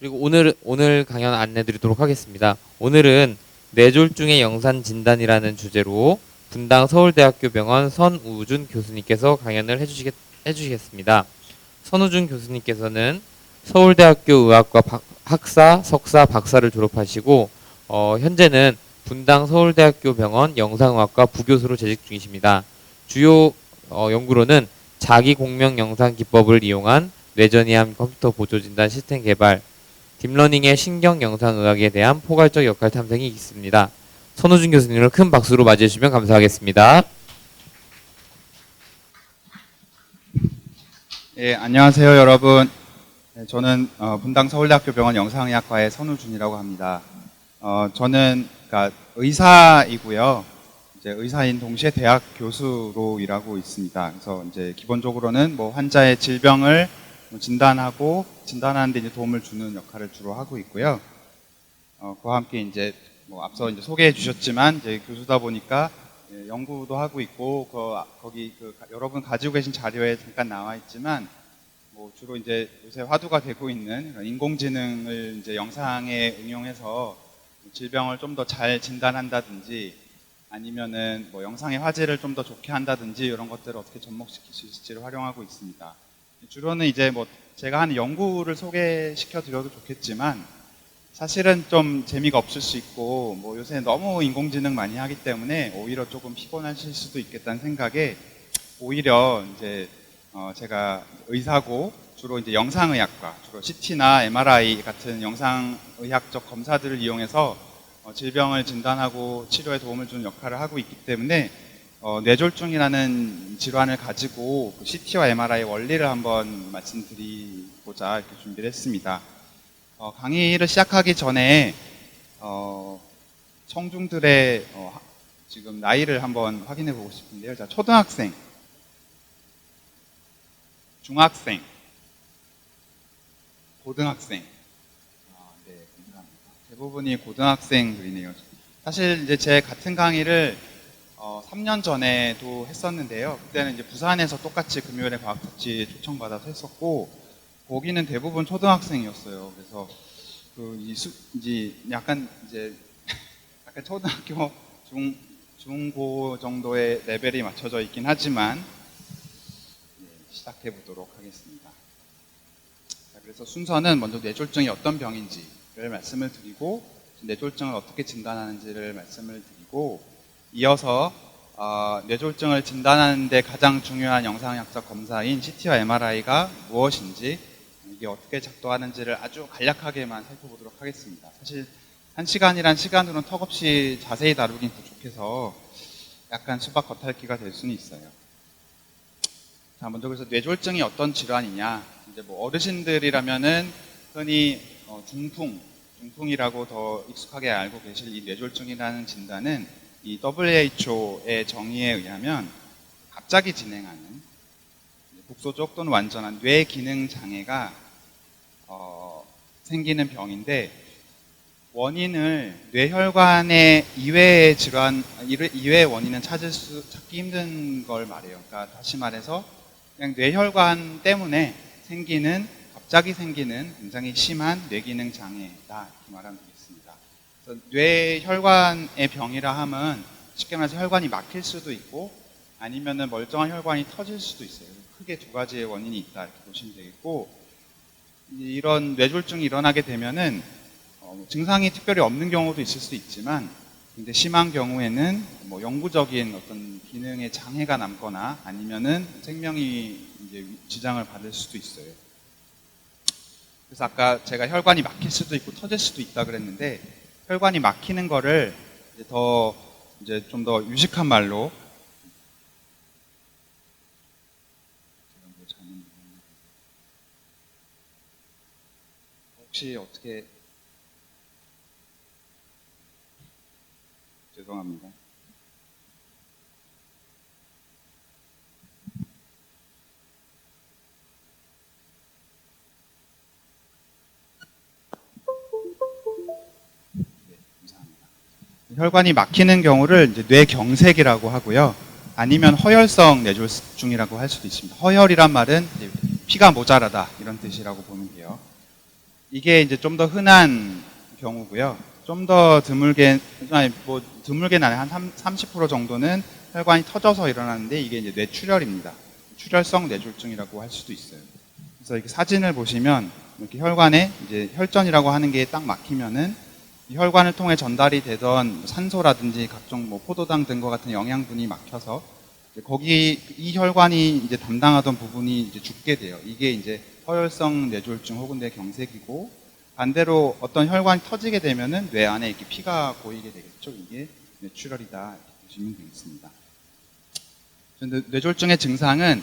그리고 오늘 강연 안내 드리도록 하겠습니다. 오늘은 뇌졸중의 영상 진단이라는 주제로 분당 서울대학교 병원 선우준 교수님께서 강연을 해주시겠습니다. 선우준 교수님께서는 서울대학교 의학과 학사, 석사, 박사를 졸업하시고 현재는 분당 서울대학교 병원 영상의학과 부교수로 재직 중이십니다. 주요 연구로는 자기 공명 영상 기법을 이용한 뇌전이암 컴퓨터 보조 진단 시스템 개발, 딥러닝의 신경 영상 의학에 대한 포괄적 역할 탐색이 있습니다. 선우준 교수님을 큰 박수로 맞이해 주시면 감사하겠습니다. 예, 안녕하세요, 여러분. 네, 저는 분당 서울대학교 병원 영상의학과의 선우준이라고 합니다. 저는 그러니까 의사이고요. 이제 의사인 동시에 대학 교수로 일하고 있습니다. 그래서 이제 기본적으로는 뭐 환자의 질병을 진단하고 진단하는 데 이제 도움을 주는 역할을 주로 하고 있고요. 그와 함께 이제 뭐 앞서 이제 소개해 주셨지만 이제 교수다 보니까 예, 연구도 하고 있고 거기 여러분 가지고 계신 자료에 잠깐 나와 있지만 뭐 주로 이제 요새 화두가 되고 있는 인공지능을 이제 영상에 응용해서 질병을 좀 더 잘 진단한다든지 아니면은 뭐 영상의 화질을 좀 더 좋게 한다든지 이런 것들을 어떻게 접목시킬 수 있을지를 활용하고 있습니다. 주로는 이제 뭐 제가 하는 연구를 소개시켜 드려도 좋겠지만 사실은 좀 재미가 없을 수 있고 뭐 요새 너무 인공지능 많이 하기 때문에 오히려 조금 피곤하실 수도 있겠다는 생각에 오히려 이제 제가 의사고 주로 이제 영상의학과, 주로 CT나 MRI 같은 영상의학적 검사들을 이용해서 질병을 진단하고 치료에 도움을 주는 역할을 하고 있기 때문에 뇌졸중이라는 질환을 가지고 CT와 MRI 원리를 한번 말씀드리고자 이렇게 준비를 했습니다. 강의를 시작하기 전에 청중들의 지금 나이를 한번 확인해 보고 싶은데요. 자, 초등학생, 중학생, 고등학생. 네, 감사합니다. 대부분이 고등학생들이네요. 사실 이제 제 같은 강의를 3년 전에도 했었는데요. 그때는 이제 부산에서 똑같이 금요일에 과학특집 초청받아서 했었고, 거기는 대부분 초등학생이었어요. 그래서 이제 약간 초등학교 중고 정도의 레벨이 맞춰져 있긴 하지만 시작해 보도록 하겠습니다. 자, 그래서 순서는 먼저 뇌졸중이 어떤 병인지를 말씀을 드리고 뇌졸중을 어떻게 진단하는지를 말씀을 드리고 이어서 뇌졸중을 진단하는 데 가장 중요한 영상의학적 검사인 CT와 MRI가 무엇인지 이게 어떻게 작동하는지를 아주 간략하게만 살펴보도록 하겠습니다. 사실 1시간이란 시간으로는 턱없이 자세히 다루긴 부족해서 약간 수박 겉핥기가 될 수는 있어요. 자, 먼저 그래서 뇌졸중이 어떤 질환이냐. 이제 뭐 어르신들이라면은 흔히 중풍이라고 더 익숙하게 알고 계실 이 뇌졸중이라는 진단은 이 WHO의 정의에 의하면 갑자기 진행하는 국소적 또는 완전한 뇌 기능 장애가 생기는 병인데 원인을 뇌혈관의 이외의 질환, 이외의 원인은 찾기 힘든 걸 말해요. 그러니까 다시 말해서 그냥 뇌혈관 때문에 갑자기 생기는 굉장히 심한 뇌기능 장애다 이렇게 말하면 되겠습니다. 그래서 뇌혈관의 병이라 함은 쉽게 말해서 혈관이 막힐 수도 있고 아니면은 멀쩡한 혈관이 터질 수도 있어요. 크게 두 가지의 원인이 있다 이렇게 보시면 되겠고 이런 뇌졸중이 일어나게 되면은 증상이 특별히 없는 경우도 있을 수 있지만 근데 심한 경우에는 뭐 영구적인 어떤 기능의 장애가 남거나 아니면은 생명이 이제 지장을 받을 수도 있어요. 그래서 아까 제가 혈관이 막힐 수도 있고 터질 수도 있다 그랬는데 혈관이 막히는 거를 이제 좀 더 유식한 말로 혹시 어떻게 죄송합니다. 네, 감사합니다. 혈관이 막히는 경우를 이제 뇌경색이라고 하고요. 아니면 허혈성 뇌졸중이라고 할 수도 있습니다. 허혈이란 말은 피가 모자라다 이런 뜻이라고 보면 돼요. 이게 이제 좀 더 흔한 경우고요. 좀 더 드물게, 아니, 뭐 드물게는 아니라 한 30% 정도는 혈관이 터져서 일어나는데 이게 이제 뇌출혈입니다. 출혈성 뇌졸중이라고 할 수도 있어요. 그래서 이렇게 사진을 보시면 이렇게 혈관에 이제 혈전이라고 하는 게 딱 막히면은 이 혈관을 통해 전달이 되던 산소라든지 각종 뭐 포도당 등과 같은 영양분이 막혀서 이제 거기 이 혈관이 이제 담당하던 부분이 이제 죽게 돼요. 이게 이제 허혈성 뇌졸중 혹은 뇌경색이고, 반대로 어떤 혈관이 터지게 되면은 뇌 안에 이렇게 피가 고이게 되겠죠. 이게 뇌출혈이다 이렇게 보시면 되겠습니다. 뇌졸중의 증상은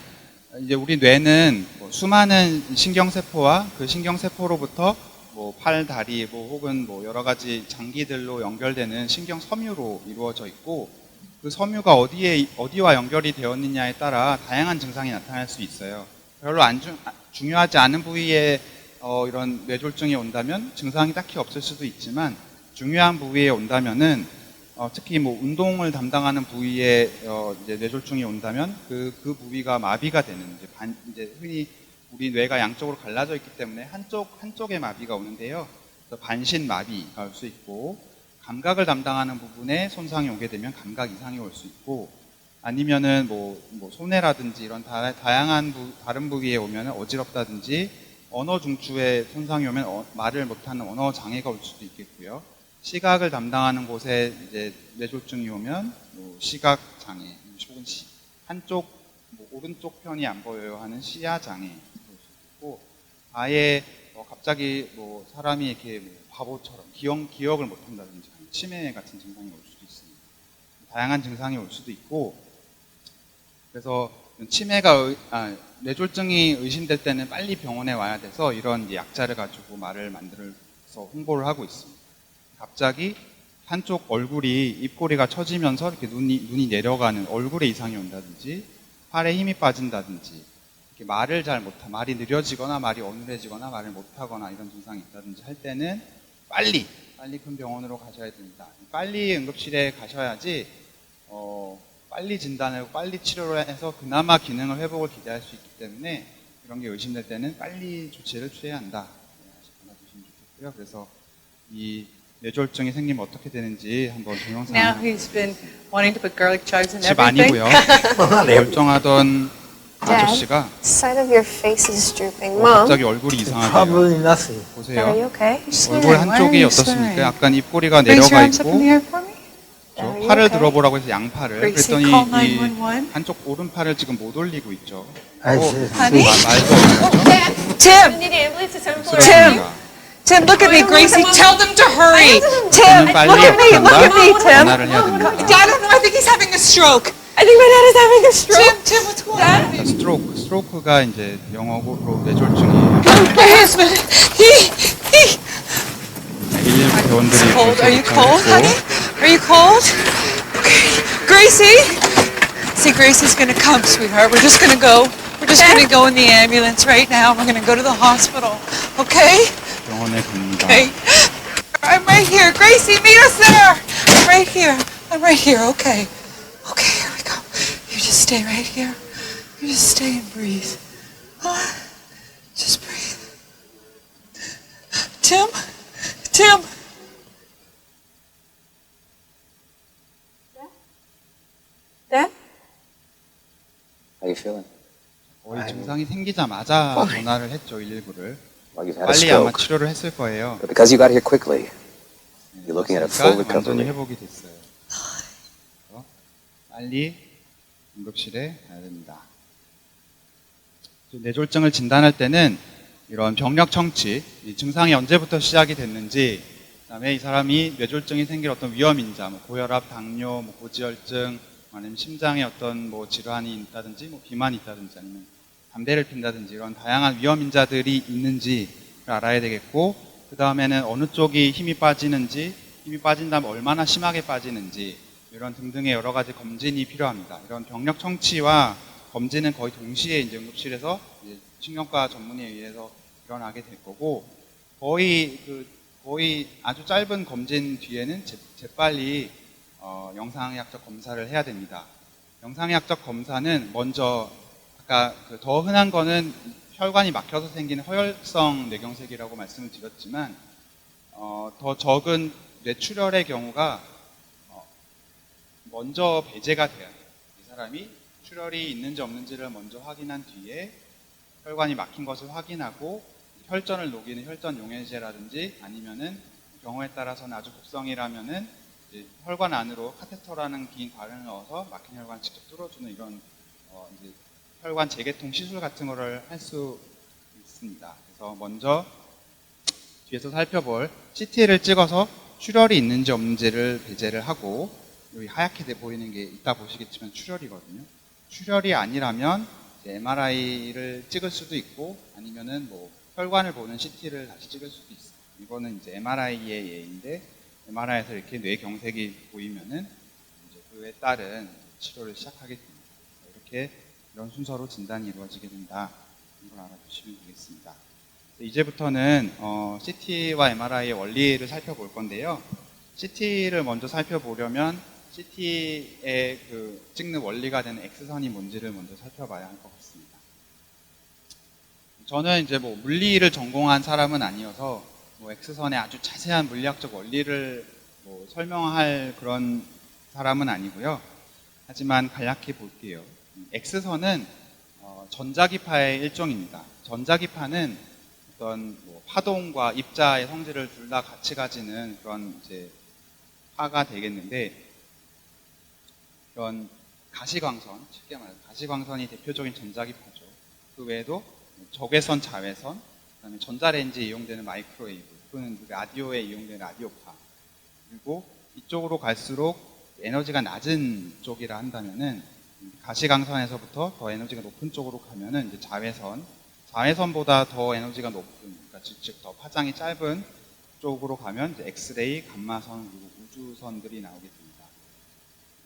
이제 우리 뇌는 뭐 수많은 신경세포와 그 신경세포로부터 뭐 팔, 다리, 뭐 혹은 뭐 여러 가지 장기들로 연결되는 신경 섬유로 이루어져 있고, 그 섬유가 어디와 연결이 되었느냐에 따라 다양한 증상이 나타날 수 있어요. 별로 중요하지 않은 부위에 이런 뇌졸중이 온다면 증상이 딱히 없을 수도 있지만, 중요한 부위에 온다면은 특히 뭐 운동을 담당하는 부위에 이제 뇌졸중이 온다면 그 부위가 마비가 되는, 이제 흔히 우리 뇌가 양쪽으로 갈라져 있기 때문에 한쪽에 마비가 오는데요. 그래서 반신마비가 올 수 있고, 감각을 담당하는 부분에 손상이 오게 되면 감각 이상이 올 수 있고, 아니면은 뭐 손해라든지 이런 다양한 다른 부위에 오면 어지럽다든지, 언어 중추에 손상이 오면 말을 못하는 언어 장애가 올 수도 있겠고요. 시각을 담당하는 곳에 이제 뇌졸중이 오면 뭐 시각 장애, 혹은 한쪽 뭐 오른쪽 편이 안 보여요 하는 시야 장애 올 수도 있고, 아예 갑자기 뭐 사람이 이렇게 뭐 바보처럼 기억을 못한다든지 치매 같은 증상이 올 수도 있습니다. 다양한 증상이 올 수도 있고, 그래서 뇌졸중이 의심될 때는 빨리 병원에 와야 돼서 이런 약자를 가지고 말을 만들어서 홍보를 하고 있습니다. 갑자기 한쪽 얼굴이 입꼬리가 처지면서 이렇게 눈이 내려가는 얼굴에 이상이 온다든지, 팔에 힘이 빠진다든지, 이렇게 말이 느려지거나 말이 어눌해지거나 말을 못하거나 이런 증상이 있다든지 할 때는 빨리 큰 병원으로 가셔야 됩니다. 빨리 응급실에 가셔야지 빨리 진단하고 빨리 치료를 해서 그나마 기능을 회복을 기대할 수 있기 때문에, 이런 게 의심될 때는 빨리 조치를 취해야 한다. 알아두시면 좋겠고요. 그래서 이 뇌졸중이 생기면 어떻게 되는지 한번 동영상. Now he's been wanting to put garlic chives in 집 everything. 아니고요. 멀쩡하던 아저씨가 Side of your face is drooping. 갑자기 Mom, 얼굴이 이상하대요. Probably nothing. are 보세요. you okay? 얼굴 한쪽이 Why are you 어떻습니까? swearing? 약간 입꼬리가 Raise your 내려가 arms up in the 있고, air for me. Are you 팔을 okay? 들어보라고 해서 양팔을. Gracie, 그랬더니 call 이 911. 한쪽 오른팔을 지금 못 올리고 있죠. I see. Honey? 말도 안 하죠. Tim, need an ambulance to send for 쓰러집니다. Tim, look at me, Gracie. Tell them to hurry. 저는 Tim, 빨리 look at me, 간다. look at me, Tim. 전화를 해야 됩니다. I don't know. I think he's having a stroke. I think my dad is having a stroke. Tim, what's going on? 스트로크가 이제 영어로 뇌졸중이에요. My husband, he. 119 대원들이 Cold? Are you 벌써 cold, honey? 도착했고, Are you cold? Okay. Gracie. See, Gracie's gonna come, sweetheart. We're just gonna go. We're just gonna go in the ambulance right now. We're gonna go to the hospital. Okay? 병원에 갑니다. Okay. I'm right here. Gracie, meet us there. I'm right here. I'm right here. Okay. Okay, here we go. You just stay right here. You just stay and breathe. Just breathe. Tim? Tim? Dad? How you feeling? 거의 증상이 생기자마자 전화를 했죠, 119를. Well, you've had a 빨리 아마 stroke. 치료를 했을 거예요. But because you got here quickly, you're looking at a full 그러니까 완전히 recovery. 회복이 됐어요. 그래서 빨리 응급실에 가야 됩니다. 뇌졸중을 진단할 때는 이런 병력 청취, 이 증상이 언제부터 시작이 됐는지, 그다음에 이 사람이 뇌졸중이 생길 어떤 위험인자, 뭐 고혈압, 당뇨, 뭐 고지혈증, 아니면 심장에 어떤 뭐 질환이 있다든지, 뭐 비만이 있다든지, 아니면 담배를 핀다든지 이런 다양한 위험인자들이 있는지를 알아야 되겠고, 그 다음에는 어느 쪽이 힘이 빠지는지, 힘이 빠진다면 얼마나 심하게 빠지는지, 이런 등등의 여러 가지 검진이 필요합니다. 이런 병력 청취와 검진은 거의 동시에 이제 응급실에서 이제 신경과 전문의에 의해서 일어나게 될 거고, 거의 아주 짧은 검진 뒤에는 재빨리 영상의학적 검사를 해야 됩니다. 영상의학적 검사는 먼저 아까 더 흔한 거는 혈관이 막혀서 생기는 허혈성 뇌경색이라고 말씀을 드렸지만 더 적은 뇌출혈의 경우가 먼저 배제가 돼야 돼요. 이 사람이 출혈이 있는지 없는지를 먼저 확인한 뒤에 혈관이 막힌 것을 확인하고 혈전을 녹이는 혈전 용해제라든지 아니면은 경우에 따라서는 아주 급성이라면은 이제 혈관 안으로 카테터라는 긴 관을 넣어서 막힌 혈관 직접 뚫어주는 이런 이제 혈관 재개통 시술 같은 거를 할 수 있습니다. 그래서 먼저 뒤에서 살펴볼 CT를 찍어서 출혈이 있는지 없는지를 배제를 하고, 여기 하얗게 보이는 게 이따 보시겠지만 출혈이거든요. 출혈이 아니라면 MRI를 찍을 수도 있고 아니면은 뭐 혈관을 보는 CT를 다시 찍을 수도 있어요. 이거는 이제 MRI의 예인데, MRI에서 이렇게 뇌경색이 보이면은 이제 그에 따른 치료를 시작하게 됩니다. 이렇게 이런 순서로 진단이 이루어지게 된다. 이걸 알아두시면 되겠습니다. 이제부터는 CT와 MRI의 원리를 살펴볼 건데요. CT를 먼저 살펴보려면 CT의 그 찍는 원리가 되는 X선이 뭔지를 먼저 살펴봐야 할 것 같습니다. 저는 이제 뭐 물리를 전공한 사람은 아니어서 뭐 X선의 아주 자세한 물리학적 원리를 뭐 설명할 그런 사람은 아니고요. 하지만 간략히 볼게요. X선은 전자기파의 일종입니다. 전자기파는 어떤 뭐 파동과 입자의 성질을 둘 다 같이 가지는 그런 이제 파가 되겠는데, 그런 가시광선, 쉽게 말해서 가시광선이 대표적인 전자기파죠. 그 외에도 적외선, 자외선, 그다음에 전자레인지에 이용되는 마이크로웨이브, 또는 라디오에 이용되는 라디오파, 그리고 이쪽으로 갈수록 에너지가 낮은 쪽이라 한다면은 가시광선에서부터 더 에너지가 높은 쪽으로 가면은 이제 자외선, 자외선보다 더 에너지가 높은, 그러니까 즉 더 파장이 짧은 쪽으로 가면 이제 엑스레이, 감마선, 그리고 우주선들이 나오게 됩니다.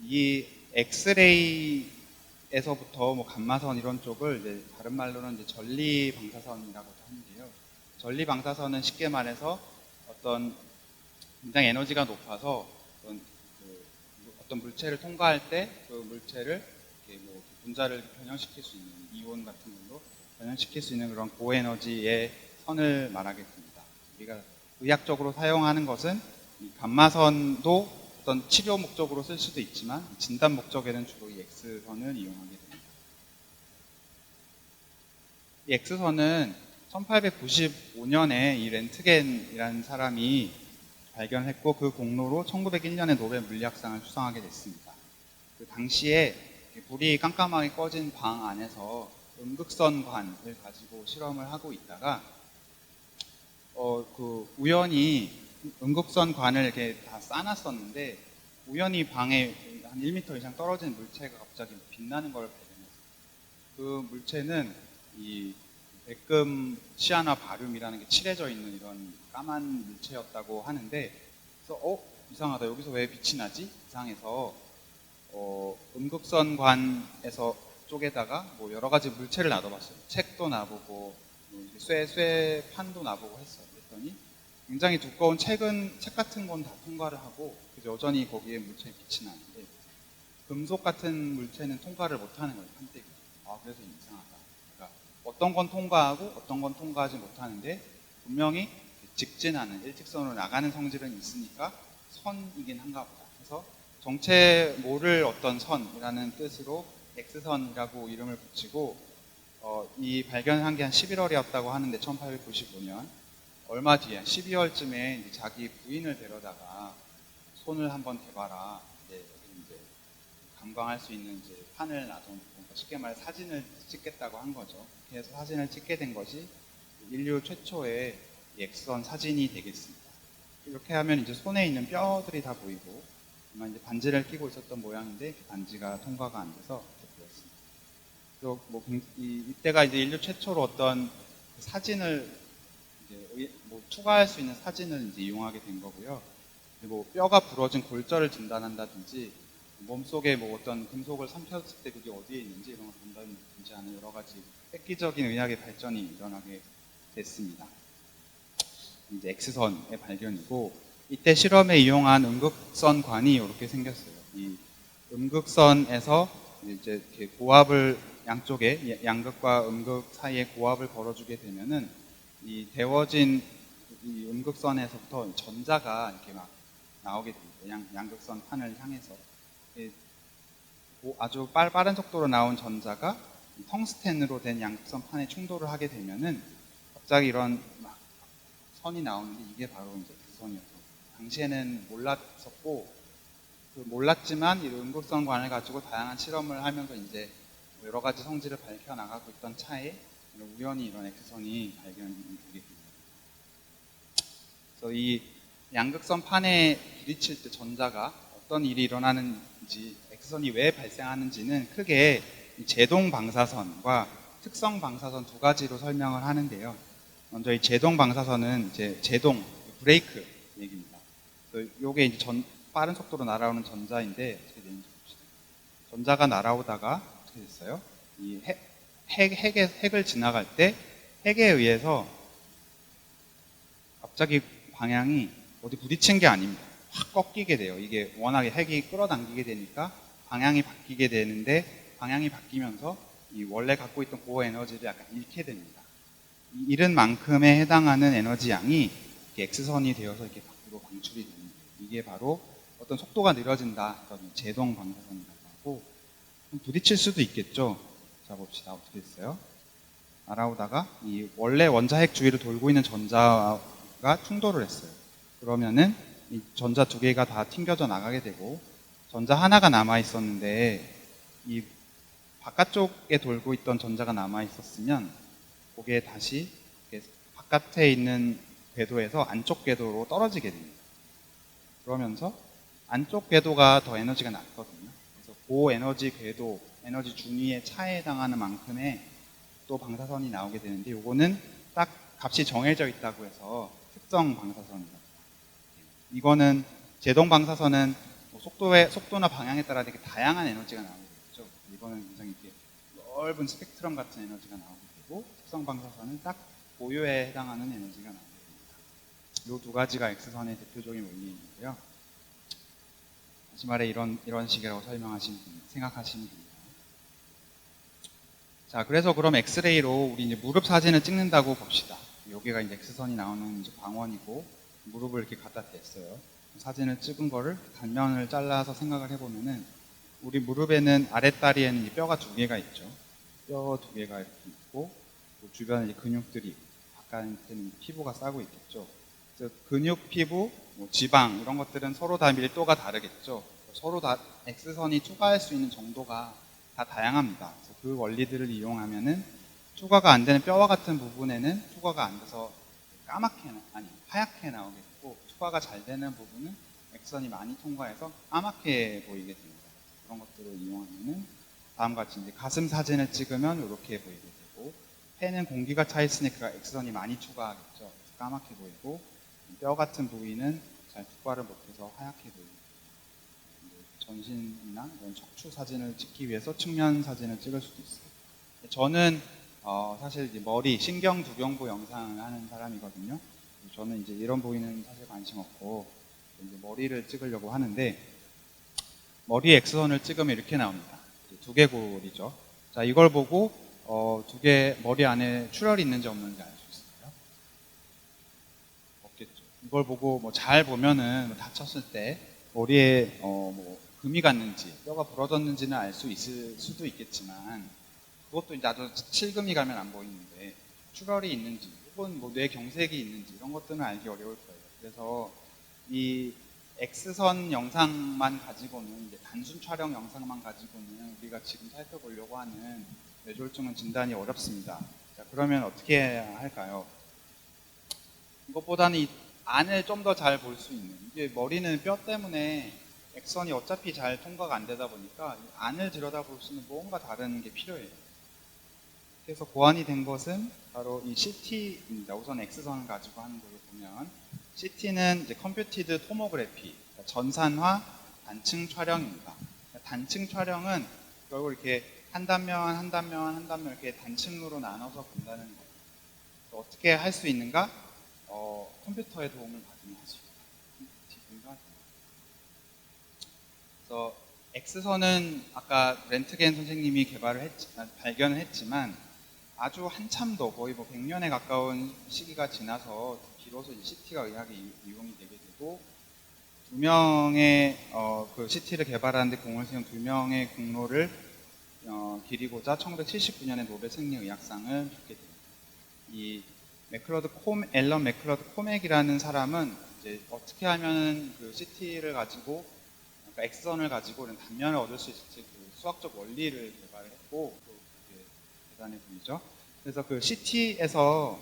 이 엑스레이에서부터 뭐 감마선 이런 쪽을 이제 다른 말로는 이제 전리 방사선이라고도 하는데요. 전리 방사선은 쉽게 말해서 어떤 굉장히 에너지가 높아서 어떤 물체를 통과할 때 그 물체를 이렇게 뭐 분자를 변형시킬 수 있는, 이온 같은 걸로 변형시킬 수 있는 그런 고에너지의 선을 말하게 됩니다. 우리가 의학적으로 사용하는 것은 이 감마선도 어떤 치료 목적으로 쓸 수도 있지만 진단 목적에는 주로 이 X선을 이용하게 됩니다. 이 X선은 1895년에 이 렌트겐이라는 사람이 발견했고, 그 공로로 1901년에 노벨 물리학상을 수상하게 됐습니다. 그 당시에 불이 깜깜하게 꺼진 방 안에서 음극선관을 가지고 실험을 하고 있다가 우연히 음극선관을 이렇게 다 쌓아놨었는데 우연히 방에 한 1m 이상 떨어진 물체가 갑자기 빛나는 걸 발견했어요. 그 물체는 이 백금 시아나 바륨이라는 게 칠해져 있는 이런 까만 물체였다고 하는데, 그래서 이상하다, 여기서 왜 빛이 나지? 이상해서 음극선관에서 쪽에다가 뭐 여러 가지 물체를 놔둬봤어요. 책도 놔보고 쇠판도 놔보고 했어요. 그랬더니 굉장히 두꺼운 책 같은 건 다 통과를 하고 여전히 거기에 물체에 빛이 나는데, 금속 같은 물체는 통과를 못하는 거예요. 판때기. 그래서 이상하다. 그러니까 어떤 건 통과하고 어떤 건 통과하지 못하는데 분명히 직진하는, 일직선으로 나가는 성질은 있으니까 선이긴 한가 보다. 그래서 정체 모를 어떤 선이라는 뜻으로 X선이라고 이름을 붙이고, 이 발견한 게 한 11월이었다고 하는데 1895년 얼마 뒤에 12월쯤에 자기 부인을 데려다가 손을 한번 대봐라, 이제 감광할 수 있는 이제 판을 놔둬놓고, 쉽게 말해 사진을 찍겠다고 한 거죠. 그래서 사진을 찍게 된 것이 인류 최초의 X선 사진이 되겠습니다. 이렇게 하면 이제 손에 있는 뼈들이 다 보이고, 아마 이제 반지를 끼고 있었던 모양인데 그 반지가 통과가 안 돼서 보였습니다. 그래서 이때가 이제 인류 최초로 어떤 사진을 이제 투과할 수 있는 사진을 이제 이용하게 된 거고요. 그리고 뼈가 부러진 골절을 진단한다든지, 몸속에 뭐 어떤 금속을 삼켰을 때 그게 어디에 있는지 이런 걸 본다든지 하는 여러 가지 획기적인 의학의 발전이 일어나게 됐습니다. 이제 X선의 발견이고, 이때 실험에 이용한 음극선관이 이렇게 생겼어요. 이 음극선에서 이제 이렇게 고압을 양쪽에 양극과 음극 사이에 고압을 걸어주게 되면은 이 데워진 이 음극선에서부터 전자가 이렇게 막 나오게 됩니다. 양극선 판을 향해서 아주 빠른 속도로 나온 전자가 텅스텐으로 된 양극선 판에 충돌을 하게 되면은 갑자기 이런 막 선이 나오는데 이게 바로 이제 X선이었고 당시에는 몰랐었고 몰랐지만 이 음극선관을 가지고 다양한 실험을 하면서 이제 여러 가지 성질을 밝혀 나가고 있던 차에 우연히 이런 X선이 발견이 되게 됩니다. 그래서 이 양극선 판에 부딪힐 때 전자가 어떤 일이 일어나는지 X선이 왜 발생하는지는 크게 제동 방사선과 특성 방사선 두 가지로 설명을 하는데요. 먼저 이 제동 방사선은 이제 제동 브레이크 얘기입니다. 요게 이제 빠른 속도로 날아오는 전자인데 어떻게 되는지 봅시다. 전자가 날아오다가 어떻게 됐어요? 이 핵을 지나갈 때 핵에 의해서 갑자기 방향이 어디 부딪힌 게 아닙니다. 확 꺾이게 돼요. 이게 워낙에 핵이 끌어당기게 되니까 방향이 바뀌게 되는데 방향이 바뀌면서 이 원래 갖고 있던 고어 에너지를 약간 잃게 됩니다. 잃은 만큼에 해당하는 에너지 양이 이렇게 X선이 되어서 이렇게 밖으로 방출이 됩니다. 이게 바로 어떤 속도가 느려진다. 제동 방사선이라고 하고 부딪힐 수도 있겠죠. 자 봅시다. 어떻게 됐어요? 날아오다가 이 원래 원자핵 주위를 돌고 있는 전자가 충돌을 했어요. 그러면은 이 전자 두 개가 다 튕겨져 나가게 되고 전자 하나가 남아 있었는데 이 바깥쪽에 돌고 있던 전자가 남아 있었으면 그게 다시 바깥에 있는 궤도에서 안쪽 궤도로 떨어지게 됩니다. 그러면서 안쪽 궤도가 더 에너지가 낮거든요. 그래서 고에너지 궤도, 에너지 준위의 차에 해당하는 만큼의 또 방사선이 나오게 되는데 요거는 딱 값이 정해져 있다고 해서 특성 방사선입니다. 이거는 제동 방사선은 뭐 속도나 방향에 따라 되게 다양한 에너지가 나오게 되죠. 이거는 굉장히 이렇게 넓은 스펙트럼 같은 에너지가 나오게 되고 특성 방사선은 딱 고유에 해당하는 에너지가 나오게 됩니다. 이 두 가지가 X선의 대표적인 원리인데요. 다시 말해 이런 식이라고 생각하시면 됩니다. 자, 그래서 그럼 엑스레이로 우리 이제 무릎 사진을 찍는다고 봅시다. 여기가 이제 X선이 나오는 이제 방원이고 무릎을 이렇게 갖다 댔어요. 사진을 찍은 거를 단면을 잘라서 생각을 해보면은 우리 무릎에는 아랫다리에는 이제 뼈가 두 개가 있죠. 뼈 두 개가 이렇게 있고 주변에 이제 근육들이 있고 바깥에는 피부가 싸고 있겠죠. 그래서 근육, 피부, 뭐 지방 이런 것들은 서로 다 밀도가 다르겠죠. 서로 다 X선이 투과할 수 있는 정도가 다 다양합니다. 그래서 그 원리들을 이용하면은 투과가 안 되는 뼈와 같은 부분에는 투과가 안 돼서 하얗게 나오게 되고 투과가 잘 되는 부분은 X선이 많이 통과해서 까맣게 보이게 됩니다. 그런 것들을 이용하면은 다음과 같이 이제 가슴 사진을 찍으면 이렇게 보이게 되고 폐는 공기가 차 있으니까 X선이 많이 투과하겠죠. 그래서 까맣게 보이고 뼈 같은 부위는 잘 투과를 못해서 하얗게 보입니다. 전신이나 이런 척추 사진을 찍기 위해서 측면 사진을 찍을 수도 있어요. 저는 사실 이제 머리, 신경두경부 영상을 하는 사람이거든요. 저는 이제 이런 부위는 사실 관심 없고 이제 머리를 찍으려고 하는데 머리 X선을 찍으면 이렇게 나옵니다. 두개골이죠. 자, 이걸 보고 머리 안에 출혈이 있는지 없는지 알 수 있어요? 없겠죠. 이걸 보고 뭐 잘 보면은 다쳤을 때 머리에 뭐 금이 갔는지 뼈가 부러졌는지는 알 수 있을 수도 있겠지만 그것도 이제 아주 칠금이 가면 안 보이는데 출혈이 있는지 혹은 뭐 뇌 경색이 있는지 이런 것들은 알기 어려울 거예요. 그래서 이 X선 영상만 가지고는 이제 단순 촬영 영상만 가지고는 우리가 지금 살펴보려고 하는 뇌졸중은 진단이 어렵습니다. 자, 그러면 어떻게 해야 할까요? 이것보다는 이 안을 좀 더 잘 볼 수 있는 이게 머리는 뼈 때문에 X선이 어차피 잘 통과가 안 되다 보니까 이 안을 들여다볼 수 있는 뭔가 다른 게 필요해요. 그래서 고안이 된 것은 바로 이 CT입니다. 우선 X선을 가지고 하는 걸로 보면 CT는 이제 컴퓨티드 토모그래피, 그러니까 전산화 단층 촬영입니다. 그러니까 단층 촬영은 결국 이렇게 한 단면 이렇게 단층으로 나눠서 본다는 거예요. 그래서 어떻게 할 수 있는가? 컴퓨터의 도움을 받으면 할 수 있다. 그래서 X선은 아까 렌트겐 선생님이 발견을 했지만 아주 한참 더 거의 뭐 100년에 가까운 시기가 지나서 비로소 이 CT가 의학에 이용이 되게 되고 두 명의 그 CT를 개발하는데 공을 세운 두 명의 공로를 기리고자 1979년에 노벨 생리의학상을 받게 됩니다. 이 앨런 매클러드 코맥이라는 사람은 이제 어떻게 하면 그 CT를 가지고 그러니까 X선을 가지고 이런 단면을 얻을 수 있을지 그 수학적 원리를 개발했고 또 되게 대단해 보이죠. 그래서 그 CT에서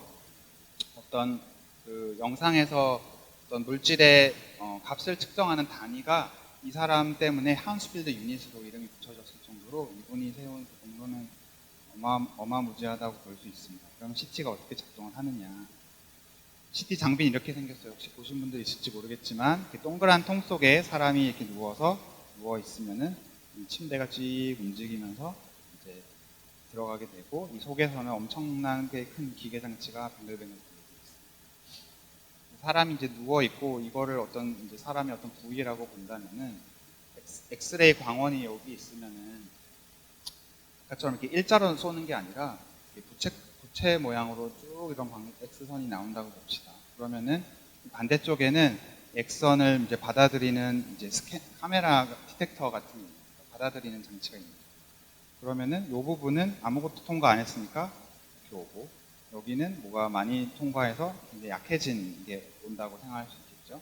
어떤 그 영상에서 어떤 물질의 값을 측정하는 단위가 이 사람 때문에 하운스필드 유닛으로 이름이 붙여졌을 정도로 이분이 세운 그 공로는 어마무지하다고 볼 수 있습니다. 그럼 CT가 어떻게 작동을 하느냐? CT 장비는 이렇게 생겼어요. 혹시 보신 분들 있을지 모르겠지만 이렇게 동그란 통 속에 사람이 이렇게 누워 있으면은 이 침대가 쭉 움직이면서 이제 들어가게 되고 이 속에서는 엄청나게 큰 기계 장치가 뱅글뱅글 돌리고 있습니다. 사람이 이제 누워 있고 이거를 어떤 이제 사람의 어떤 부위라고 본다면은 엑스레이 광원이 여기 있으면은 아까처럼 이렇게 일자로 쏘는 게 아니라 부채 모양으로 쭉 이런 X선이 나온다고 봅시다. 그러면은 반대쪽에는 X선을 이제 받아들이는 이제 카메라 디텍터 같은 받아들이는 장치가 있는 거죠. 그러면은 이 부분은 아무것도 통과 안 했으니까 이렇게 오고 여기는 뭐가 많이 통과해서 이제 약해진 게 온다고 생각할 수 있겠죠.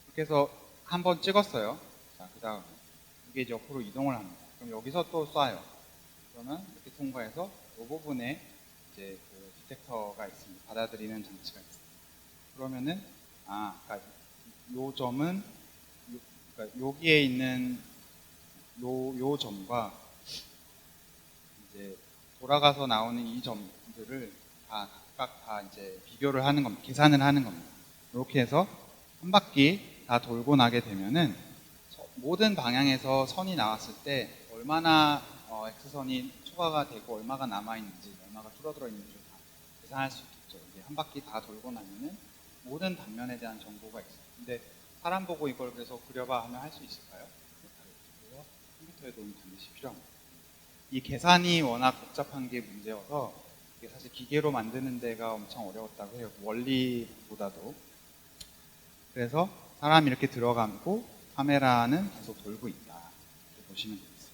그렇게 해서 한번 찍었어요. 자, 그 다음에 이게 이제 옆으로 이동을 합니다. 그럼 여기서 또 쏴요. 그러면 이렇게 통과해서 이 부분에 이제 그 디텍터가 있습니다. 받아들이는 장치가 있습니다. 그러면은 그러니까 요 점은 그러니까 여기에 있는 요 점과 이제 돌아가서 나오는 이 점들을 각각 다 이제 비교를 하는 겁니다. 계산을 하는 겁니다. 이렇게 해서 한 바퀴 다 돌고 나게 되면은 모든 방향에서 선이 나왔을 때 얼마나 X선이 초과가 되고 얼마가 남아있는지 얼마가 줄어들어 있는지 다 계산할 수 있겠죠. 이제 한 바퀴 다 돌고 나면은 모든 단면에 대한 정보가 있어요. 근데 사람 보고 이걸 그래서 그려봐 하면 할 수 있을까요? 못하겠죠. 컴퓨터의 도움이 반드시 필요합니다. 이 계산이 워낙 복잡한 게 문제여서 이게 사실 기계로 만드는 데가 엄청 어려웠다고 해요. 원리보다도. 그래서 사람이 이렇게 들어가고 카메라는 계속 돌고 있다. 이렇게 보시면 되겠습니다.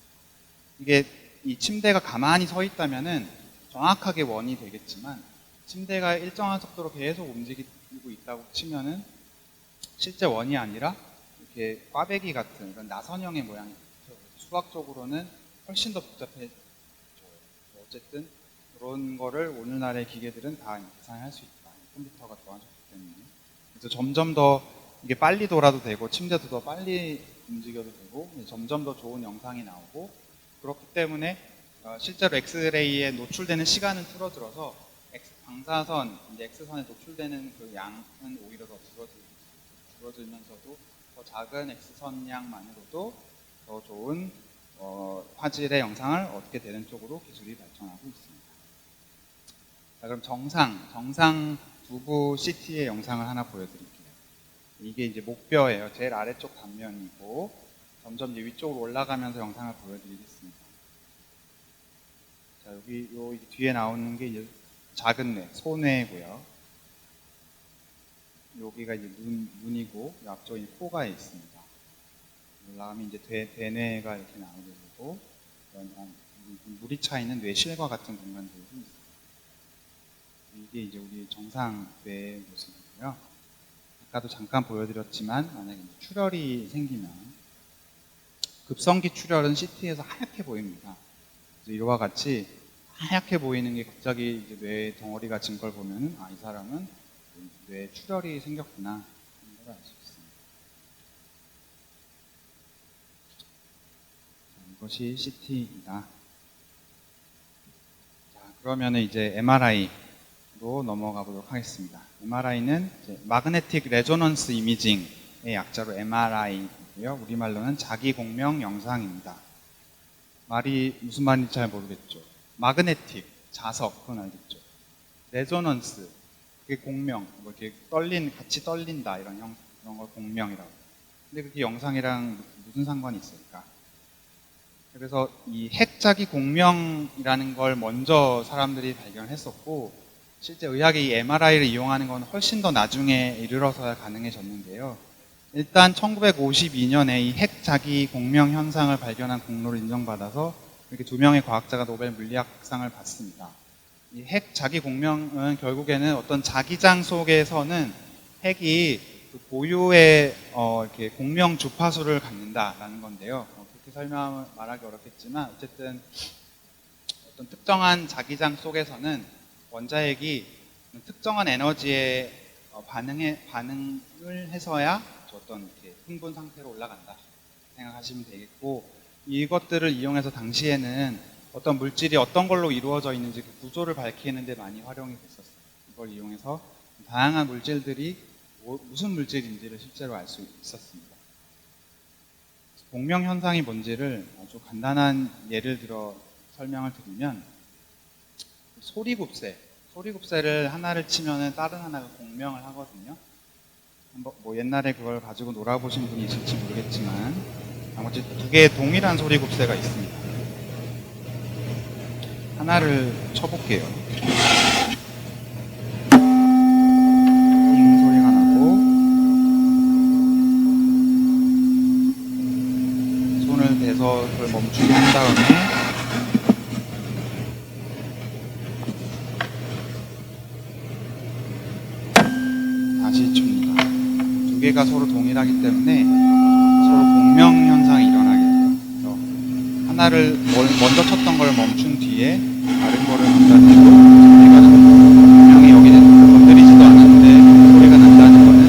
이게 이 침대가 가만히 서 있다면은 정확하게 원이 되겠지만 침대가 일정한 속도로 계속 움직이고 있다고 치면은 실제 원이 아니라 이렇게 꽈배기 같은 이런 나선형의 모양이 있죠. 수학적으로는 훨씬 더 복잡해져요. 어쨌든 그런 거를 오늘날의 기계들은 다 계산할 수 있다. 컴퓨터가 도와줬기 때문에. 그래서 점점 더 이게 빨리 돌아도 되고 침대도 더 빨리 움직여도 되고 점점 더 좋은 영상이 나오고 그렇기 때문에 실제로 엑스레이에 노출되는 시간은 줄어들어서 방사선, 이제 X선에 노출되는 그 양은 오히려 더 줄어들면서도 더 작은 X선 양만으로도 더 좋은 화질의 영상을 얻게 되는 쪽으로 기술이 발전하고 있습니다. 자, 그럼 정상 두부 CT의 영상을 하나 보여드릴게요. 이게 이제 목뼈예요. 제일 아래쪽 단면이고 점점 이제 위쪽으로 올라가면서 영상을 보여드리겠습니다. 자, 여기 뒤에 나오는 게 이제 작은 뇌, 소뇌고요. 여기가 이제 눈이고 앞쪽에 코가 있습니다. 올라가면 이제 대뇌가 이렇게 나오게 되고 물이 차 있는 뇌실과 같은 공간들도 있습니다. 이게 이제 우리 정상 뇌의 모습이고요. 아까도 잠깐 보여드렸지만 만약에 출혈이 생기면 급성기 출혈은 CT에서 하얗게 보입니다. 그래서 이와 같이 하얗게 보이는 게 갑자기 이제 뇌 덩어리가 진 걸 보면은 이 사람은 뇌에 출혈이 생겼구나 하는 걸 알 수 있습니다. 자, 이것이 CT이다. 자, 그러면은 이제 MRI로 넘어가 보도록 하겠습니다. MRI는 마그네틱 레조넌스 이미징의 약자로 MRI고요. 우리말로는 자기공명 영상입니다. 말이 무슨 말인지 잘 모르겠죠. 마그네틱, 자석, 그건 알겠죠. 레조넌스, 그게 공명, 뭐 이렇게 같이 떨린다, 이런 걸 공명이라고. 근데 그게 영상이랑 무슨 상관이 있을까? 그래서 이 핵자기 공명이라는 걸 먼저 사람들이 발견했었고, 실제 의학의 이 MRI를 이용하는 건 훨씬 더 나중에 이르러서야 가능해졌는데요. 일단 1952년에 이 핵자기 공명 현상을 발견한 공로를 인정받아서 이렇게 두 명의 과학자가 노벨 물리학상을 받습니다. 이 핵자기 공명은 결국에는 어떤 자기장 속에서는 핵이 그 고유의 이렇게 공명 주파수를 갖는다라는 건데요. 그렇게 말하기 어렵겠지만 어쨌든 어떤 특정한 자기장 속에서는 원자핵이 특정한 에너지에 반응을 해서야 어떤 이렇게 흥분 상태로 올라간다 생각하시면 되겠고, 이것들을 이용해서 당시에는 어떤 물질이 어떤 걸로 이루어져 있는지 그 구조를 밝히는 데 많이 활용이 됐었어요. 이걸 이용해서 다양한 물질들이 무슨 물질인지를 실제로 알 수 있었습니다. 공명 현상이 뭔지를 아주 간단한 예를 들어 설명을 드리면, 소리굽새를 하나를 치면은 다른 하나가 공명을 하거든요. 뭐 옛날에 그걸 가지고 놀아보신 분이 있을지 모르겠지만 나머지 두 개의 동일한 소리굽새가 있습니다. 하나를 쳐볼게요. 띵 소리가 나고, 손을 대서 그걸 멈추게 한 다음에 다시 칩니다. 두 개가 서로 동일하기 때문에 서로 공명 현상이 일어나게 돼요. 그래서 하나를 먼저 쳤던 걸 멈춘 뒤에 다른 거를 건드리고, 소리가 공명이 여기는 건드리지도 않는데 소리가 난다는 거는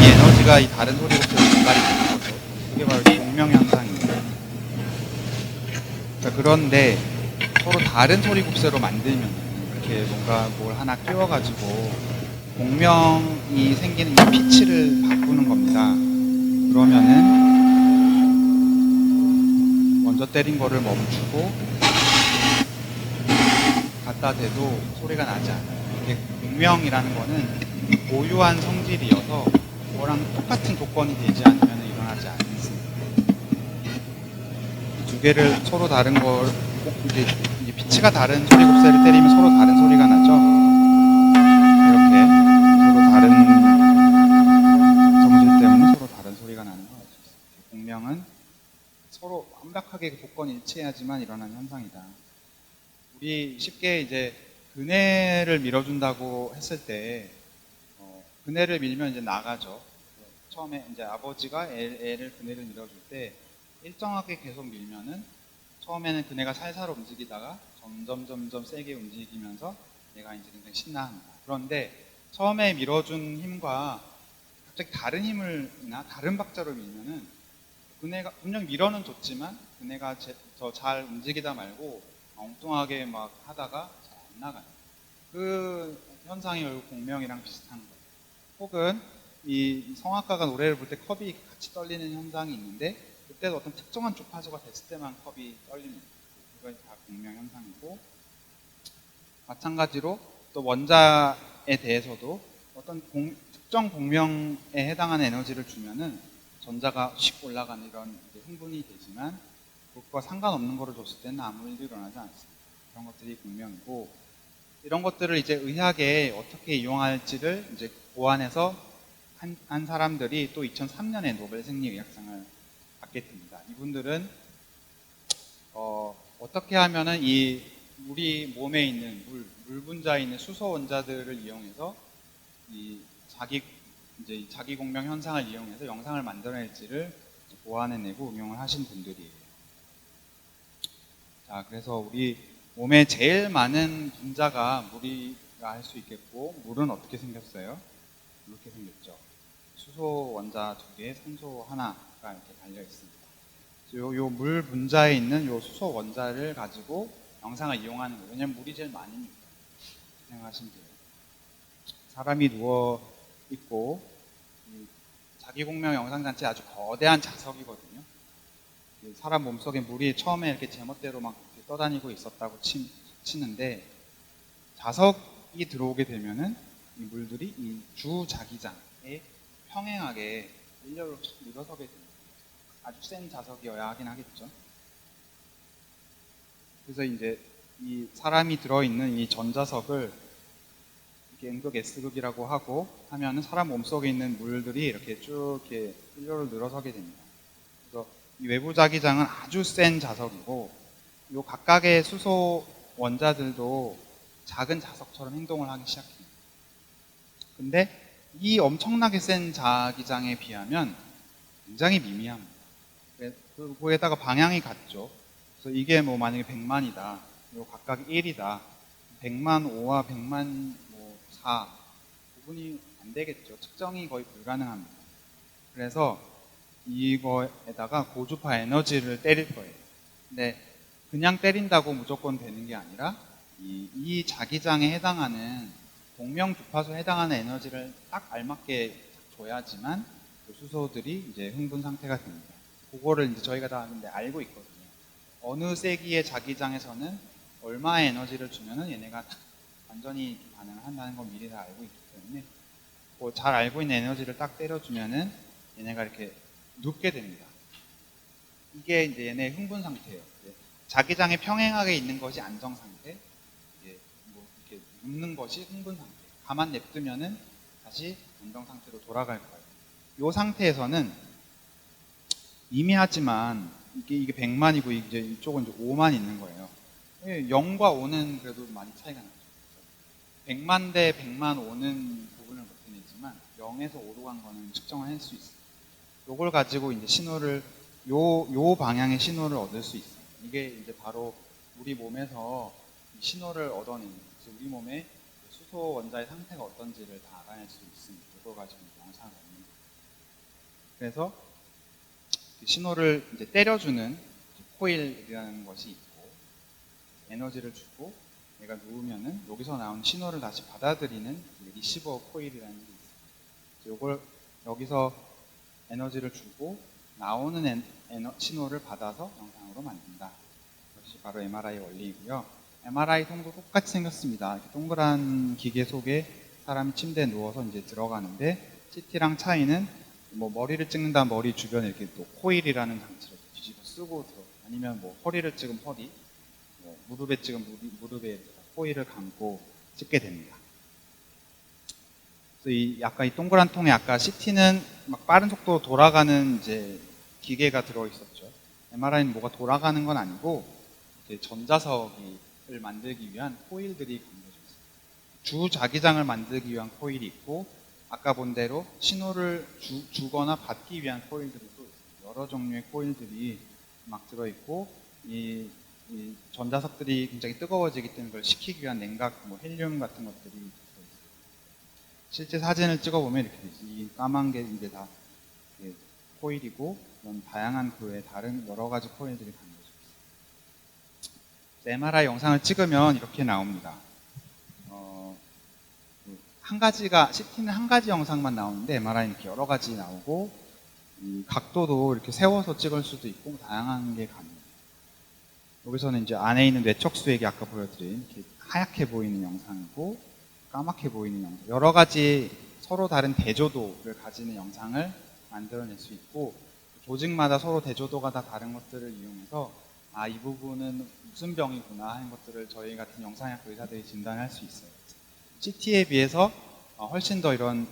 이 에너지가 이 다른 소리로부터 전달이 되는 거죠. 그게 바로 공명 현상입니다. 자, 그런데 서로 다른 소리굽새로 만들면 이렇게 뭔가 뭘 하나 끼워가지고 공명이 생기는 이 피치를 바꾸는 겁니다. 그러면은 먼저 때린 거를 멈추고 갖다 대도 소리가 나지 않아요. 이게 공명이라는 거는 고유한 성질이어서 그거랑 똑같은 조건이 되지 않으면 일어나지 않습니다. 두 개를 서로 다른 걸 이제 피치가 다른 소리곱새를 때리면 서로 다른 소리가 나죠. 이렇게 서로 다른 성질 때문에 서로 다른 소리가 나는 걸 알 수 있어요. 공명은 서로 완벽하게 조건이 일치해야지만 일어나는 현상이다. 우리 쉽게 이제 그네를 밀어준다고 했을 때, 그네를 밀면 이제 나가죠. 처음에 이제 아버지가 애를 그네를 밀어줄 때 일정하게 계속 밀면은 처음에는 그네가 살살 움직이다가 점점 세게 움직이면서 얘가 이제 굉장히 신나합니다. 그런데 처음에 밀어준 힘과 갑자기 다른 힘을나 다른 박자로 밀면은 그네가 분명 밀어는 줬지만 그네가 더 잘 움직이다 말고 엉뚱하게 막 하다가 잘 안 나가요. 그 현상이 결국 공명이랑 비슷한 거예요. 혹은 이 성악가가 노래를 부를 때 컵이 같이 떨리는 현상이 있는데, 그때도 어떤 특정한 주파수가 됐을 때만 컵이 떨립니다. 그건 다 공명 현상이고, 마찬가지로 또 원자에 대해서도 어떤 특정 공명에 해당하는 에너지를 주면은 전자가 씩 올라가는 이런 흥분이 되지만, 그것과 상관없는 거를 줬을 때는 아무 일도 일어나지 않습니다. 그런 것들이 공명이고, 이런 것들을 이제 의학에 어떻게 이용할지를 이제 고안해서 한 사람들이 또 2003년에 노벨 생리의학상을 받게 됩니다. 이분들은 어떻게 하면은 이 우리 몸에 있는 물 분자에 있는 수소 원자들을 이용해서 이 자기 공명 현상을 이용해서 영상을 만들어낼지를 고안해내고 응용을 하신 분들이에요. 자, 그래서 우리 몸에 제일 많은 분자가 물이라 할 수 있겠고, 물은 어떻게 생겼어요? 이렇게 생겼죠. 수소 원자 2개, 산소 하나가 이렇게 달려 있습니다. 요 물 분자에 있는 요 수소 원자를 가지고 영상을 이용하는 거예요. 왜냐면 물이 제일 많으니까. 생각하시면 돼요. 사람이 누워 있고, 자기 공명 영상 장치 아주 거대한 자석이거든요. 사람 몸속에 물이 처음에 이렇게 제멋대로 막 이렇게 떠다니고 있었다고 치는데, 자석이 들어오게 되면은 이 물들이 이 주 자기장에 평행하게 일렬로 쫙 일어서게 됩니다. 아주 센 자석이어야 하긴 하겠죠. 그래서 이제 이 사람이 들어있는 이 전자석을 이렇게 N극, S극이라고 하고 하면은 사람 몸속에 있는 물들이 이렇게 쭉 이렇게 일렬로 늘어서게 됩니다. 그래서 이 외부 자기장은 아주 센 자석이고 요 각각의 수소 원자들도 작은 자석처럼 행동을 하기 시작해요. 근데 이 엄청나게 센 자기장에 비하면 굉장히 미미합니다. 그거에다가 방향이 같죠. 그래서 이게 뭐 만약에 100만이다. 요 각각 1이다. 100만 5와 100만 4 구분이 안 되겠죠. 측정이 거의 불가능합니다. 그래서 이거에다가 고주파 에너지를 때릴 거예요. 근데 그냥 때린다고 무조건 되는 게 아니라 이 자기장에 해당하는 동명 주파수에 해당하는 에너지를 딱 알맞게 줘야지만 그 수소들이 이제 흥분 상태가 됩니다. 그거를 이제 저희가 다 근데 알고 있거든요. 어느 세기의 자기장에서는 얼마의 에너지를 주면은 얘네가 완전히 반응을 한다는 건 미리 다 알고 있기 때문에 뭐 잘 알고 있는 에너지를 딱 때려주면은 얘네가 이렇게 눕게 됩니다. 이게 이제 얘네 흥분 상태예요. 자기장에 평행하게 있는 것이 안정 상태, 뭐 이렇게 눕는 것이 흥분 상태. 가만 냅두면은 다시 안정 상태로 돌아갈 거예요. 이 상태에서는 미미하지만 이게 100만이고 이제 이쪽은 이제 5만 있는 거예요. 0과 5는 그래도 많이 차이가 나죠. 100만 대 100만 5는 구분을 못 해내지만 0에서 5로 간 거는 측정을 할 수 있어요. 요걸 가지고 이제 신호를 요 방향의 신호를 얻을 수 있어요. 이게 이제 바로 우리 몸에서 신호를 얻어내는, 그래서 우리 몸의 수소 원자의 상태가 어떤지를 다 알아낼 수 있습니다. 이걸 가지고 영상을 얻는 거예요. 그래서 신호를 이제 때려주는 코일이라는 것이 있고 에너지를 주고 얘가 누우면은 여기서 나온 신호를 다시 받아들이는 리시버 코일이라는 게 있어요. 이걸 여기서 에너지를 주고 나오는 신호를 받아서 영상으로 만든다. 이것이 바로 MRI 원리이고요. MRI통도 똑같이 생겼습니다. 이렇게 동그란 기계 속에 사람이 침대에 누워서 이제 들어가는데 CT랑 차이는 뭐 머리를 찍는다 머리 주변에 이렇게 또 코일이라는 장치를 뒤집어 쓰고 들어, 아니면 뭐 허리를 찍으면 허리, 뭐 무릎에 찍으면 무릎에 코일을 감고 찍게 됩니다. 그래서 아까 이 동그란 통에 아까 CT는 막 빠른 속도로 돌아가는 이제 기계가 들어 있었죠. MRI는 뭐가 돌아가는 건 아니고 전자석을 만들기 위한 코일들이 감겨져 있어요. 주 자기장을 만들기 위한 코일이 있고 아까 본 대로 신호를 주거나 받기 위한 코일들이 또 있어요. 여러 종류의 코일들이 막 들어있고 이 전자석들이 굉장히 뜨거워지기 때문에 그걸 식히기 위한 냉각, 뭐 헬륨 같은 것들이 들어있어요. 실제 사진을 찍어보면 이렇게 되지. 이 까만 게 이제 다 코일이고 이런 다양한 그 외에 다른 여러 가지 코일들이 담겨져 있어요. MRI 영상을 찍으면 이렇게 나옵니다. 한 가지가 CT는 한 가지 영상만 나오는데 MRI는 이렇게 여러 가지 나오고 이 각도도 이렇게 세워서 찍을 수도 있고 다양한 게 가능해요. 여기서는 이제 안에 있는 뇌척수액이 아까 보여드린 이렇게 하얗게 보이는 영상이고 까맣게 보이는 영상, 여러 가지 서로 다른 대조도를 가지는 영상을 만들어낼 수 있고 조직마다 서로 대조도가 다 다른 것들을 이용해서 이 부분은 무슨 병이구나 하는 것들을 저희 같은 영상의학 의사들이 진단할 수 있어요. CT에 비해서 훨씬 더 이런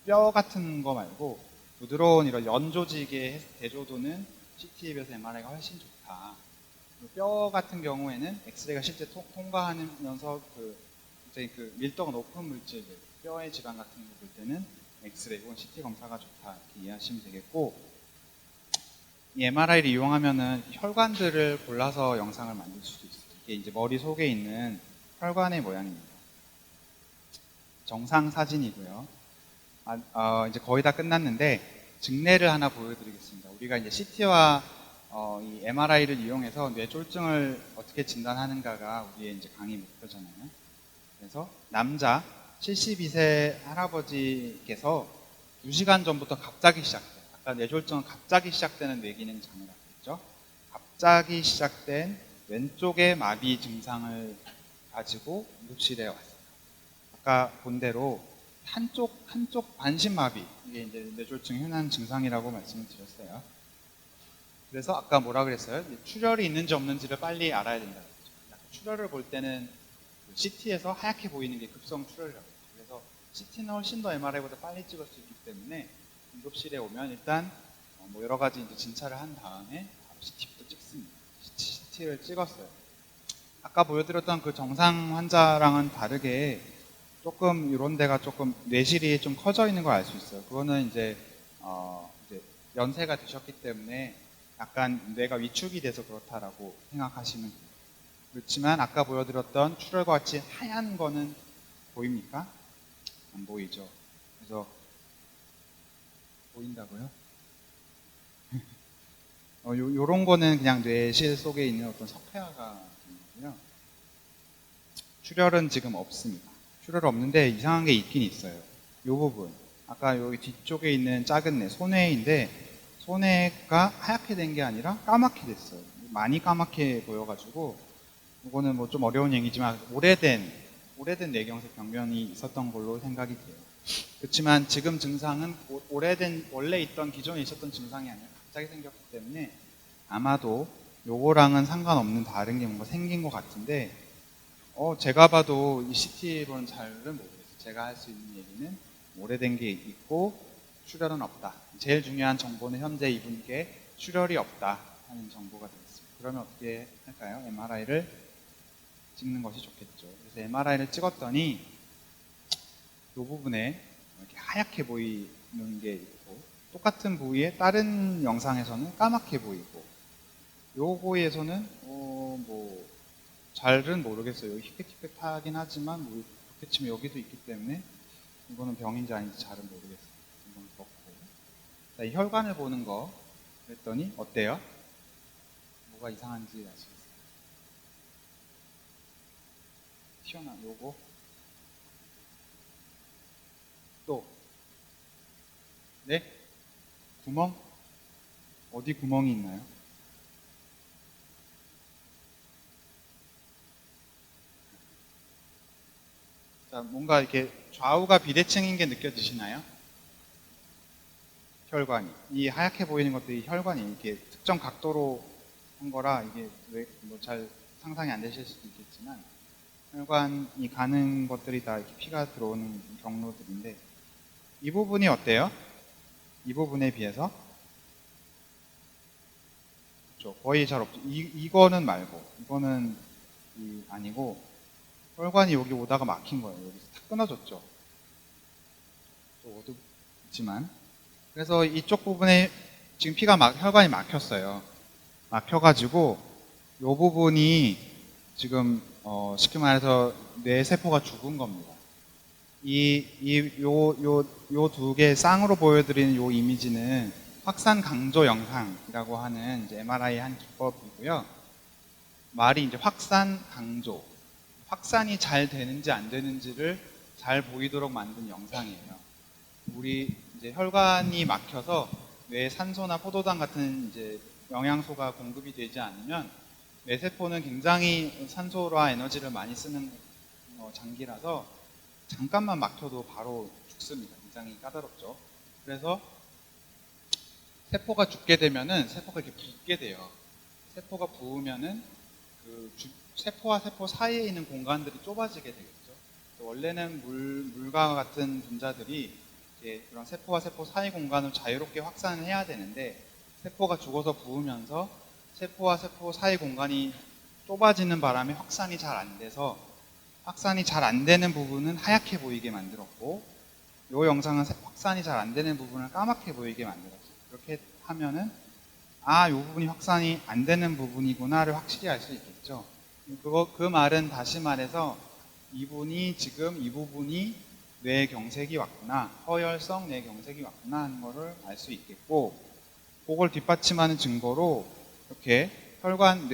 뼈 같은 거 말고 부드러운 이런 연 조직의 대조도는 CT에 비해서 MRI가 훨씬 좋다. 뼈 같은 경우에는 엑스레이가 실제 통과하면서 굉장히 밀도가 높은 물질들, 뼈의 질환 같은 거 볼 때는 엑스레이 혹은 CT 검사가 좋다 이렇게 이해하시면 되겠고, 이 MRI를 이용하면은 혈관들을 골라서 영상을 만들 수도 있어요. 이게 이제 머리 속에 있는 혈관의 모양입니다. 정상 사진이고요. 이제 거의 다 끝났는데 증례를 하나 보여드리겠습니다. 우리가 이제 CT와 이 MRI를 이용해서 뇌졸중을 어떻게 진단하는가가 우리의 이제 강의 목표잖아요. 그래서 남자 72세 할아버지께서 2시간 전부터 갑자기 시작돼요. 아까 뇌졸중은 갑자기 시작되는 뇌기능 장애라고 했죠. 갑자기 시작된 왼쪽의 마비 증상을 가지고 응급실에 왔어요. 아까 본 대로 한쪽 반신마비, 이게 이제 뇌졸중 흔한 증상이라고 말씀을 드렸어요. 그래서 아까 뭐라 그랬어요? 출혈이 있는지 없는지를 빨리 알아야 된다. 출혈을 볼 때는 CT에서 하얗게 보이는 게 급성 출혈이라고 해요. 그래서 CT는 훨씬 더 MRI보다 빨리 찍을 수 있기 때문에 응급실에 오면 일단 뭐 여러 가지 이제 진찰을 한 다음에 바로 CT부터 찍습니다. CT를 찍었어요. 아까 보여드렸던 그 정상 환자랑은 다르게 조금 이런 데가 조금 뇌실이 좀 커져 있는 걸 알 수 있어요. 그거는 이제 연세가 드셨기 때문에 약간 뇌가 위축이 돼서 그렇다라고 생각하시면 돼요. 그렇지만 아까 보여드렸던 출혈과 같이 하얀 거는 보입니까? 안 보이죠. 그래서 보인다고요? 요런 거는 그냥 뇌실 속에 있는 어떤 석회화가 되고요. 출혈은 지금 없습니다. 출혈 없는데 이상한 게 있긴 있어요. 요 부분. 아까 여기 뒤쪽에 있는 작은 뇌, 소뇌인데 소뇌가 하얗게 된 게 아니라 까맣게 됐어요. 많이 까맣게 보여가지고 이거는 뭐 좀 어려운 얘기지만 오래된 뇌경색 병변이 있었던 걸로 생각이 돼요. 그렇지만 지금 증상은 원래 있던 기존에 있었던 증상이 아니라 갑자기 생겼기 때문에 아마도 요거랑은 상관없는 다른 게 뭔가 생긴 것 같은데 제가 봐도 이 CT로는 잘은 모르겠어요. 제가 할 수 있는 얘기는 오래된 게 있고 출혈은 없다. 제일 중요한 정보는 현재 이분께 출혈이 없다 하는 정보가 되겠습니다. 그러면 어떻게 할까요? MRI를 찍는 것이 좋겠죠. 그래서 MRI를 찍었더니 이 부분에 이렇게 하얗게 보이는 게 있고 똑같은 부위에 다른 영상에서는 까맣게 보이고 요 부위에서는 뭐 잘은 모르겠어요. 여기 희끗희끗하긴 하지만 뭐 그렇게 치면 여기도 있기 때문에 이거는 병인지 아닌지 잘은 모르겠어요. 이건 그렇고 자, 이 혈관을 보는 거 그랬더니 어때요? 뭐가 이상한지 아시겠어요? 튀어나온 요거 또 네? 구멍? 어디 구멍이 있나요? 자, 뭔가 이렇게 좌우가 비대칭인 게 느껴지시나요? 혈관이. 이 하얗게 보이는 것들이 혈관이 이렇게 특정 각도로 한 거라 이게 뭐 잘 상상이 안 되실 수도 있겠지만 혈관이 가는 것들이 다 이렇게 피가 들어오는 경로들인데 이 부분이 어때요? 이 부분에 비해서 그렇죠. 거의 잘 없죠. 이거는 말고 이거는 아니고 혈관이 여기 오다가 막힌 거예요. 여기서 탁 끊어졌죠. 또 어둡지만 그래서 이쪽 부분에 지금 혈관이 막혔어요. 막혀가지고 이 부분이 지금 쉽게 말해서 뇌 세포가 죽은 겁니다. 요 두 개 쌍으로 보여드리는 요 이미지는 확산 강조 영상이라고 하는 이제 MRI 한 기법이고요. 말이 이제 확산 강조. 확산이 잘 되는지 안 되는지를 잘 보이도록 만든 영상이에요. 우리 이제 혈관이 막혀서 뇌에 산소나 포도당 같은 이제 영양소가 공급이 되지 않으면 뇌세포는 굉장히 산소와 에너지를 많이 쓰는 장기라서 잠깐만 막혀도 바로 죽습니다. 굉장히 까다롭죠. 그래서 세포가 죽게 되면은 세포가 이렇게 붓게 돼요. 세포가 부으면은 세포와 세포 사이에 있는 공간들이 좁아지게 되겠죠. 원래는 물과 같은 분자들이 이제 그런 세포와 세포 사이 공간을 자유롭게 확산을 해야 되는데 세포가 죽어서 부으면서 세포와 세포 사이 공간이 좁아지는 바람에 확산이 잘 안 돼서 확산이 잘 안 되는 부분은 하얗게 보이게 만들었고 이 영상은 확산이 잘 안 되는 부분을 까맣게 보이게 만들었어요. 그렇게 하면은 이 부분이 확산이 안 되는 부분이구나를 확실히 알 수 있겠죠. 그 말은 다시 말해서 이분이 지금 이 부분이 뇌경색이 왔구나, 허혈성 뇌경색이 왔구나 하는 거를 알 수 있겠고, 그걸 뒷받침하는 증거로 이렇게 혈관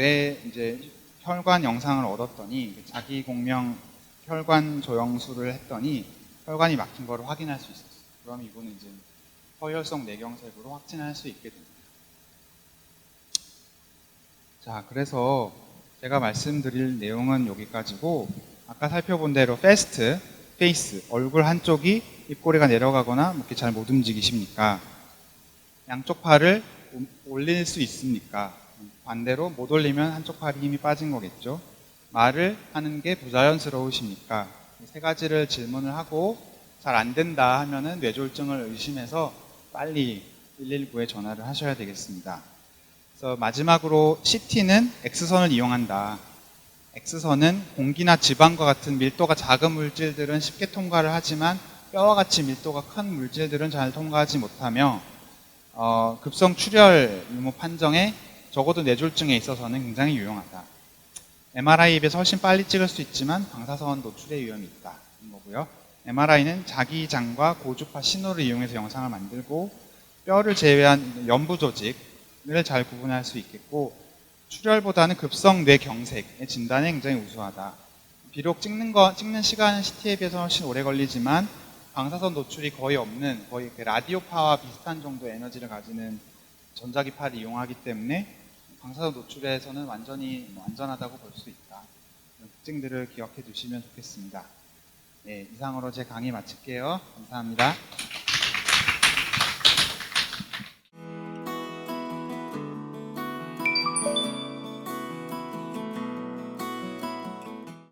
영상을 얻었더니 자기 공명 혈관 조영술을 했더니 혈관이 막힌 거를 확인할 수 있었어요. 그럼 이분은 이제 허혈성 뇌경색으로 확진할 수 있게 됩니다. 자, 그래서 제가 말씀드릴 내용은 여기까지고 아까 살펴본 대로 페이스, 얼굴 한쪽이 입꼬리가 내려가거나 뭐 이렇게 잘 못 움직이십니까? 양쪽 팔을 올릴 수 있습니까? 반대로 못 올리면 한쪽 팔이 힘이 빠진 거겠죠. 말을 하는 게 부자연스러우십니까? 이 세 가지를 질문을 하고 잘 안 된다 하면은 뇌졸중을 의심해서 빨리 119에 전화를 하셔야 되겠습니다. 그래서 마지막으로 CT는 X선을 이용한다. X선은 공기나 지방과 같은 밀도가 작은 물질들은 쉽게 통과를 하지만 뼈와 같이 밀도가 큰 물질들은 잘 통과하지 못하며 급성 출혈 유무 판정에 적어도 뇌졸중에 있어서는 굉장히 유용하다. MRI에 비해서 훨씬 빨리 찍을 수 있지만 방사선 노출의 위험이 있다. 인 거고요. MRI는 자기장과 고주파 신호를 이용해서 영상을 만들고 뼈를 제외한 연부 조직을 잘 구분할 수 있겠고 출혈보다는 급성 뇌경색의 진단에 굉장히 우수하다. 비록 찍는 시간은 CT에 비해서 훨씬 오래 걸리지만 방사선 노출이 거의 없는 거의 라디오파와 비슷한 정도의 에너지를 가지는 전자기파를 이용하기 때문에 방사선 노출에서는 완전히 안전하다고 볼 수 있다. 이런 특징들을 기억해 두시면 좋겠습니다. 네, 이상으로 제 강의 마칠게요. 감사합니다.